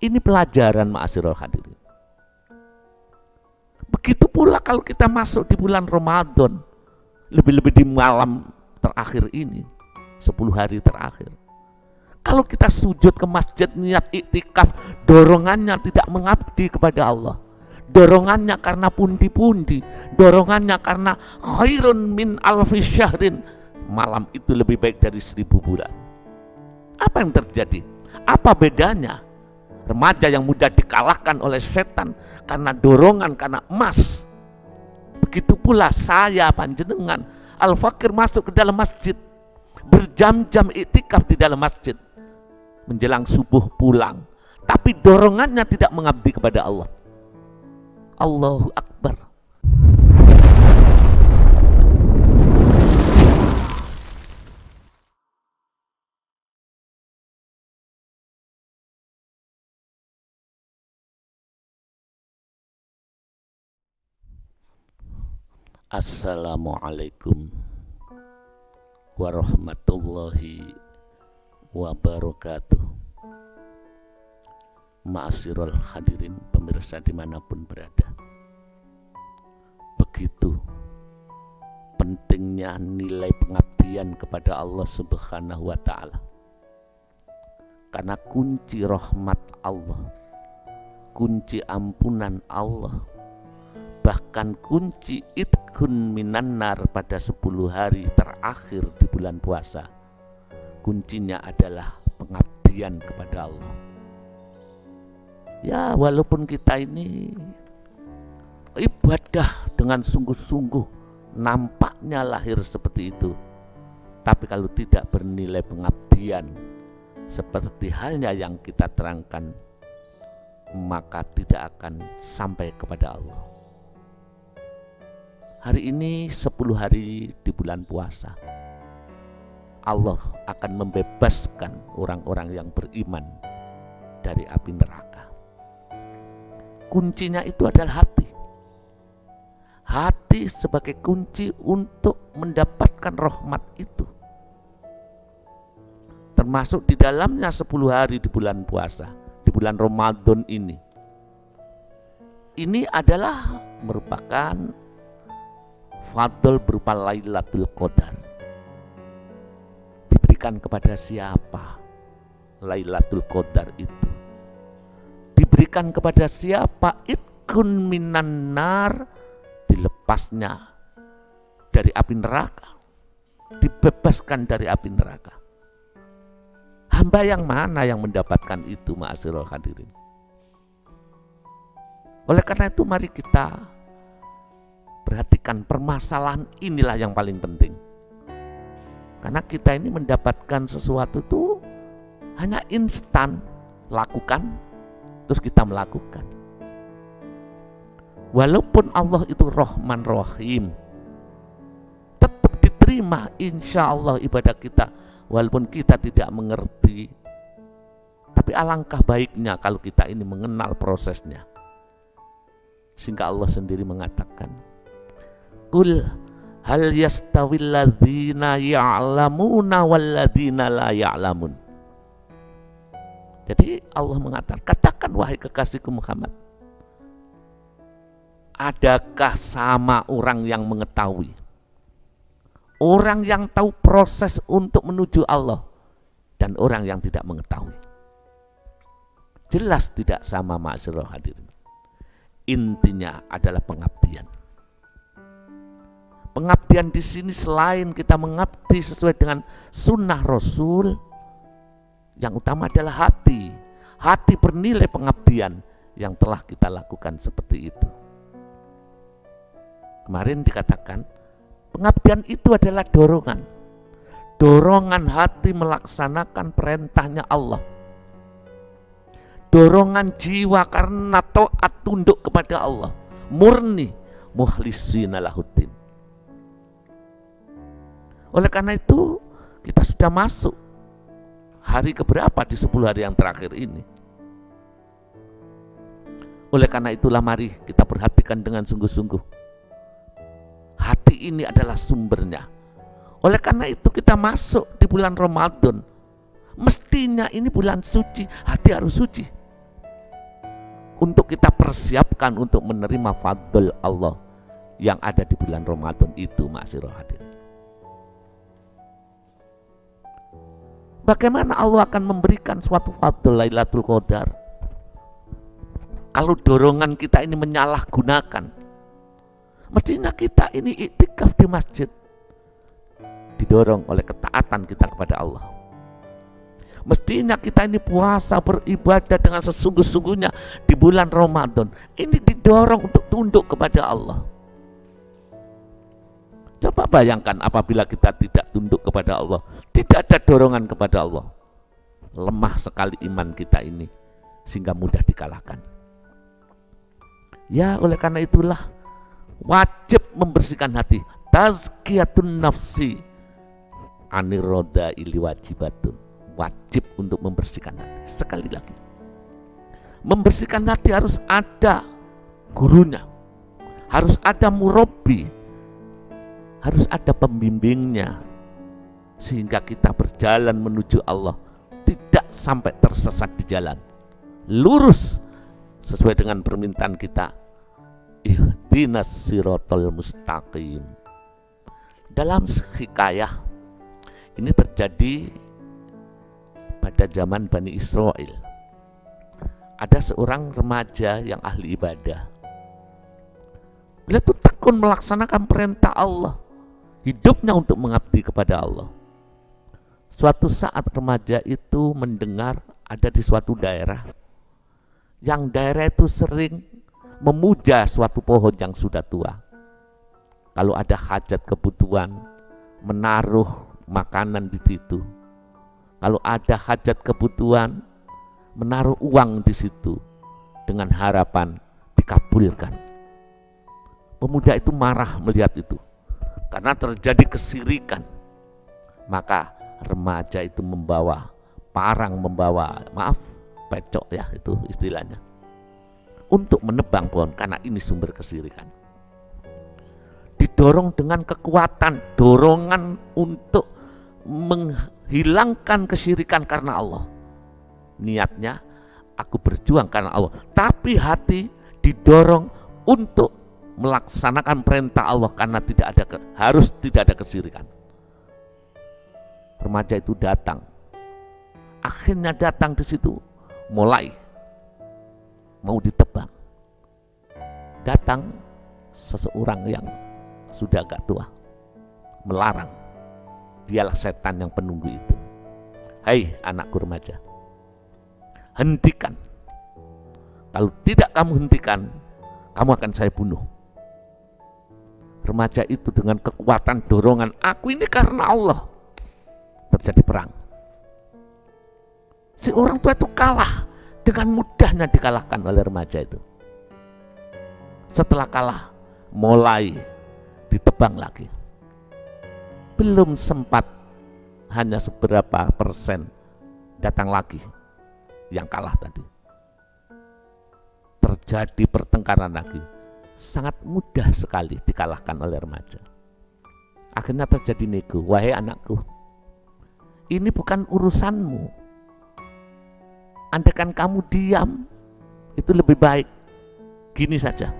Ini pelajaran ma'asyiral hadirin. Begitu pula kalau kita masuk di bulan Ramadan, lebih-lebih di malam terakhir ini, 10 hari terakhir. Kalau kita sujud ke masjid niat iktikaf, dorongannya tidak mengabdi kepada Allah. Dorongannya karena pundi-pundi, dorongannya karena khairun min alfi syahrin. Malam itu lebih baik dari 1000 bulan. Apa yang terjadi? Apa bedanya? Remaja yang mudah dikalahkan oleh setan karena dorongan, karena emas. Begitu pula saya panjenengan al-fakir masuk ke dalam masjid, berjam-jam iktikaf di dalam masjid, menjelang subuh pulang, tapi dorongannya tidak mengabdi kepada Allah. Allahu Akbar. Assalamualaikum warahmatullahi wabarakatuh. Ma'asyiral hadirin pemirsa dimanapun berada, begitu pentingnya nilai pengabdian kepada Allah Subhanahu wa ta'ala. Karena kunci rahmat Allah, kunci ampunan Allah, bahkan kunci itkun minannar pada 10 hari terakhir di bulan puasa, kuncinya adalah pengabdian kepada Allah. Ya, walaupun kita ini ibadah dengan sungguh-sungguh, nampaknya lahir seperti itu, tapi kalau tidak bernilai pengabdian seperti halnya yang kita terangkan, maka tidak akan sampai kepada Allah. Hari ini 10 hari di bulan puasa, Allah akan membebaskan orang-orang yang beriman dari api neraka. Kuncinya itu adalah hati. Hati sebagai kunci untuk mendapatkan rahmat itu. Termasuk di dalamnya 10 hari di bulan puasa, di bulan Ramadan ini. Ini adalah merupakan fadl berupa Lailatul Qadar. Diberikan kepada siapa Lailatul Qadar itu? Diberikan kepada siapa? Itkun minan nar, dilepasnya dari api neraka, dibebaskan dari api neraka. Hamba yang mana yang mendapatkan itu, ma'asyiral hadirin? Oleh karena itu mari kita perhatikan permasalahan inilah yang paling penting. Karena kita ini mendapatkan sesuatu itu hanya instan, lakukan, terus kita melakukan. Walaupun Allah itu Rahman Rahim, tetap diterima insya Allah ibadah kita, walaupun kita tidak mengerti. Tapi alangkah baiknya kalau kita ini mengenal prosesnya. Sehingga Allah sendiri mengatakan, Qul hal yastawil ladzina ya'lamuna wal ladzina la ya'lamun. Jadi Allah mengatakan, katakan wahai kekasihku Muhammad, adakah sama orang yang mengetahui, orang yang tahu proses untuk menuju Allah, dan orang yang tidak mengetahui? Jelas tidak sama, ma'asyiral hadirin. Intinya adalah pengabdian. Pengabdian di sini selain kita mengabdi sesuai dengan sunnah Rasul, yang utama adalah hati. Hati bernilai pengabdian yang telah kita lakukan seperti itu. Kemarin dikatakan pengabdian itu adalah dorongan. Dorongan hati melaksanakan perintahnya Allah. Dorongan jiwa karena taat tunduk kepada Allah. Murni mukhlishina lahuddin. Oleh karena itu kita sudah masuk hari keberapa di 10 hari yang terakhir ini. Oleh karena itulah mari kita perhatikan dengan sungguh-sungguh. Hati ini adalah sumbernya. Oleh karena itu kita masuk di bulan Ramadan. Mestinya ini bulan suci, hati harus suci. untuk kita persiapkan untuk menerima fadl Allah yang ada di bulan Ramadan itu, ma'asyiral hadirin. Bagaimana Allah akan memberikan suatu fadl Lailatul Qadar kalau dorongan kita ini menyalahgunakan? Mestinya kita ini iktikaf di masjid, didorong oleh ketaatan kita kepada Allah. Mestinya kita ini puasa, beribadah dengan sesungguh-sungguhnya di bulan Ramadan. Ini didorong untuk tunduk kepada Allah. Coba bayangkan apabila kita tidak tunduk kepada Allah, tidak ada dorongan kepada Allah. Lemah sekali iman kita ini, sehingga mudah dikalahkan. Ya, oleh karena itulah wajib membersihkan hati. Tazkiyatun nafsi anir rodaili wajibatun. Wajib untuk membersihkan hati. Sekali lagi, membersihkan hati harus ada gurunya, harus ada murabbi, harus ada pembimbingnya, sehingga kita berjalan menuju Allah tidak sampai tersesat di jalan, lurus sesuai dengan permintaan kita, ihdinas siratal mustaqim. Dalam hikayah ini terjadi pada zaman Bani Israel. Ada seorang remaja yang ahli ibadah. Beliau itu tekun melaksanakan perintah Allah, hidupnya untuk mengabdi kepada Allah. Suatu saat remaja itu mendengar ada di suatu daerah, yang daerah itu sering memuja suatu pohon yang sudah tua. Kalau ada hajat kebutuhan, menaruh makanan di situ. Kalau ada hajat kebutuhan, menaruh uang di situ dengan harapan dikabulkan. Pemuda itu marah melihat itu karena terjadi kesirikan. Maka remaja itu membawa parang, membawa pecok ya, itu istilahnya, untuk menebang pohon karena ini sumber kesirikan. Didorong dengan kekuatan, dorongan untuk menghilangkan kesyirikan karena Allah. Niatnya aku berjuang karena Allah, tapi hati didorong untuk melaksanakan perintah Allah karena harus tidak ada kesyirikan. Remaja itu datang, akhirnya datang di situ, mulai mau ditebang. Datang seseorang yang sudah agak tua, melarang. Dialah setan yang penunggu itu. Hai anakku remaja, hentikan. Kalau tidak kamu hentikan, kamu akan saya bunuh. Remaja itu dengan kekuatan dorongan, aku ini karena Allah, terjadi perang. Si orang tua itu kalah, dengan mudahnya dikalahkan oleh remaja itu. Setelah kalah, mulai ditebang lagi. Belum sempat, hanya seberapa persen datang lagi yang kalah tadi. Terjadi pertengkaran lagi, sangat mudah sekali dikalahkan oleh remaja. Akhirnya terjadi nego, wahai anakku, ini bukan urusanmu. Andaikan kamu diam, itu lebih baik. Gini saja,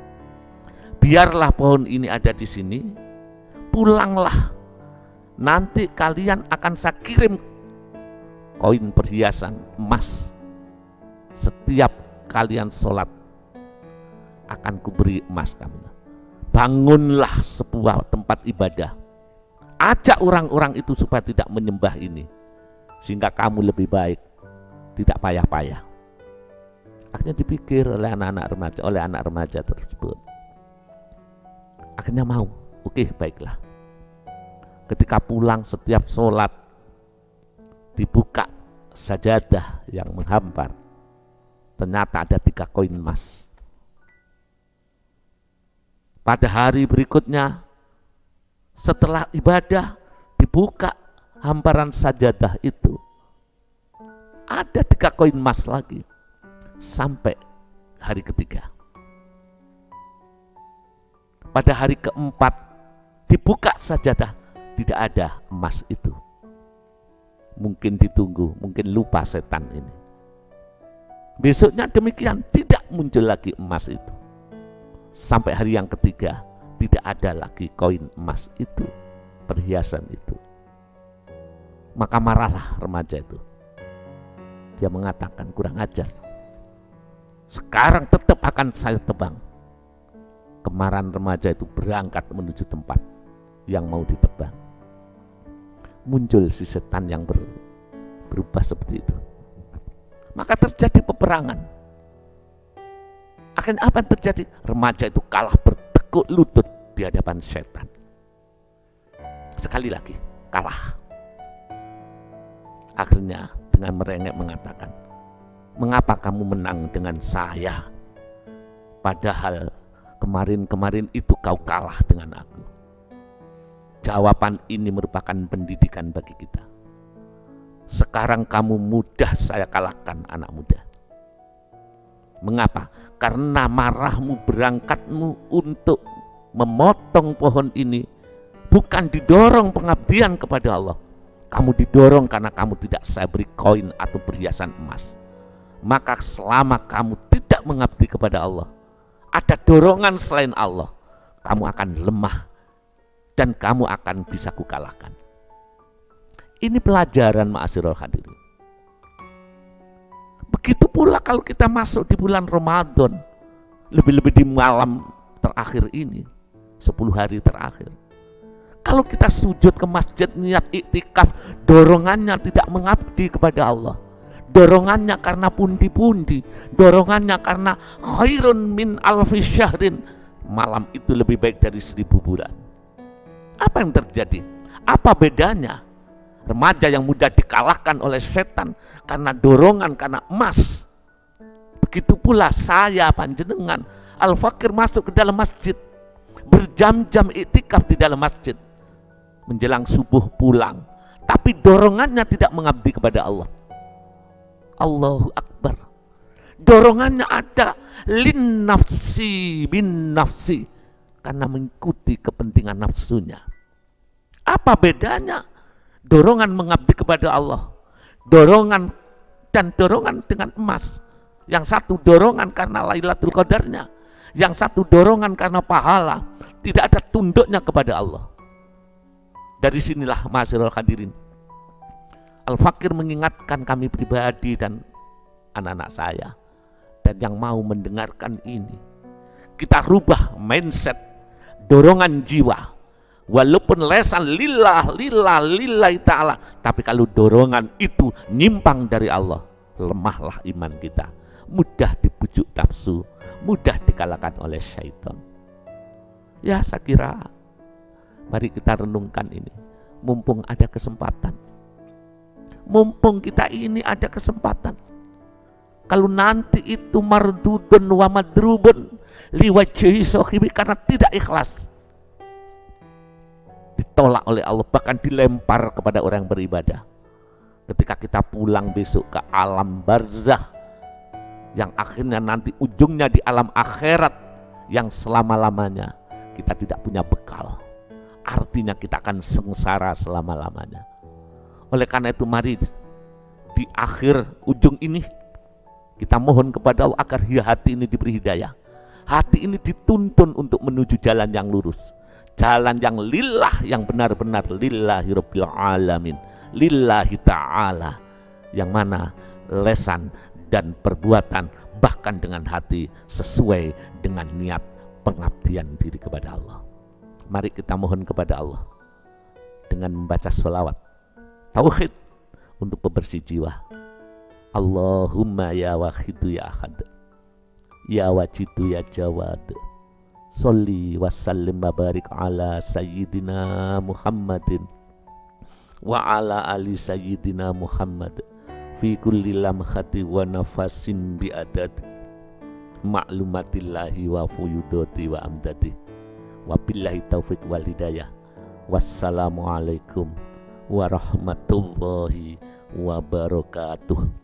biarlah pohon ini ada di sini, pulanglah. Nanti kalian akan saya kirim koin perhiasan emas. Setiap kalian sholat akan kuberi emas kami. Bangunlah sebuah tempat ibadah. Ajak orang-orang itu supaya tidak menyembah ini, sehingga kamu lebih baik, tidak payah-payah. Akhirnya dipikir oleh anak remaja tersebut. Akhirnya mau, oke, baiklah. Ketika pulang setiap sholat dibuka sajadah yang menghampar, ternyata ada 3 koin emas. Pada hari berikutnya setelah ibadah dibuka hamparan sajadah itu, ada 3 koin emas lagi sampai hari ketiga. Pada hari keempat dibuka sajadah, tidak ada emas itu. Mungkin ditunggu, mungkin lupa setan ini. Besoknya demikian, tidak muncul lagi emas itu. Sampai hari yang ketiga tidak ada lagi koin emas itu, perhiasan itu. Maka marahlah remaja itu. Dia mengatakan, kurang ajar, sekarang tetap akan saya tebang. Kemarahan remaja itu berangkat menuju tempat yang mau ditebang. Muncul si setan yang berubah seperti itu. Maka terjadi peperangan. Akhirnya apa yang terjadi? Remaja itu kalah bertekuk lutut di hadapan setan. Sekali lagi kalah. Akhirnya dengan merengek mengatakan, mengapa kamu menang dengan saya? Padahal kemarin-kemarin itu kau kalah dengan aku. Jawaban ini merupakan pendidikan bagi kita. Sekarang kamu mudah saya kalahkan, anak muda. Mengapa? Karena marahmu, berangkatmu untuk memotong pohon ini bukan didorong pengabdian kepada Allah. Kamu didorong karena kamu tidak saya beri koin atau perhiasan emas. Maka selama kamu tidak mengabdi kepada Allah, ada dorongan selain Allah, kamu akan lemah dan kamu akan bisa kukalahkan. Ini pelajaran ma'asyiral hadirin. Begitu pula kalau kita masuk di bulan Ramadan, lebih-lebih di malam terakhir ini, 10 hari terakhir. Kalau kita sujud ke masjid niat iktikaf, dorongannya tidak mengabdi kepada Allah. Dorongannya karena pundi-pundi, dorongannya karena khairun min alfi syahrin. Malam itu lebih baik dari 1000 bulan. Apa yang terjadi? Apa bedanya? Remaja yang mudah dikalahkan oleh setan karena dorongan, karena emas. Begitu pula saya, panjenengan, al-fakir masuk ke dalam masjid, berjam-jam iktikaf di dalam masjid, menjelang subuh pulang, tapi dorongannya tidak mengabdi kepada Allah. Allahu Akbar. Dorongannya ada lin nafsi bin nafsi, karena mengikuti kepentingan nafsunya. Apa bedanya dorongan mengabdi kepada Allah, dorongan dan dorongan dengan emas? Yang satu dorongan karena Lailatul Qadarnya, yang satu dorongan karena pahala, tidak ada tunduknya kepada Allah. Dari sinilah ma'asyiral hadirin, Al-Fakir mengingatkan kami pribadi dan anak-anak saya dan yang mau mendengarkan ini, kita rubah mindset, dorongan jiwa. Walaupun lesan lillahi ta'ala, tapi kalau dorongan itu nyimpang dari Allah, lemahlah iman kita, mudah dibujuk nafsu, mudah dikalahkan oleh syaitan. Ya, saya kira mari kita renungkan ini, mumpung ada kesempatan, mumpung kita ini ada kesempatan. Kalau nanti itu mardudun wa madrubun liwajhi sohibi, karena tidak ikhlas, ditolak oleh Allah, bahkan dilempar kepada orang yang beribadah. Ketika kita pulang besok ke alam barzah, yang akhirnya nanti ujungnya di alam akhirat yang selama-lamanya kita tidak punya bekal, artinya kita akan sengsara selama-lamanya. Oleh karena itu mari di akhir ujung ini kita mohon kepada Allah agar hati ini diberi hidayah, hati ini dituntun untuk menuju jalan yang lurus, jalan yang lillah, yang benar-benar lillahi rabbil alamin, lillahi ta'ala, yang mana lesan dan perbuatan bahkan dengan hati sesuai dengan niat pengabdian diri kepada Allah. Mari kita mohon kepada Allah dengan membaca sholawat tauhid untuk pembersih jiwa. Allahumma ya wahidu ya ahad, ya wajidu ya jawad, sholli wa sallim wa barik ala sayyidina Muhammadin wa ala ali sayyidina Muhammad fi kulli lamhati wa nafasin bi adad ma'lumatillahi wa fuyudati wa amdati wa billahi taufiq wal hidayah. Wassalamualaikum warahmatullahi wabarakatuh.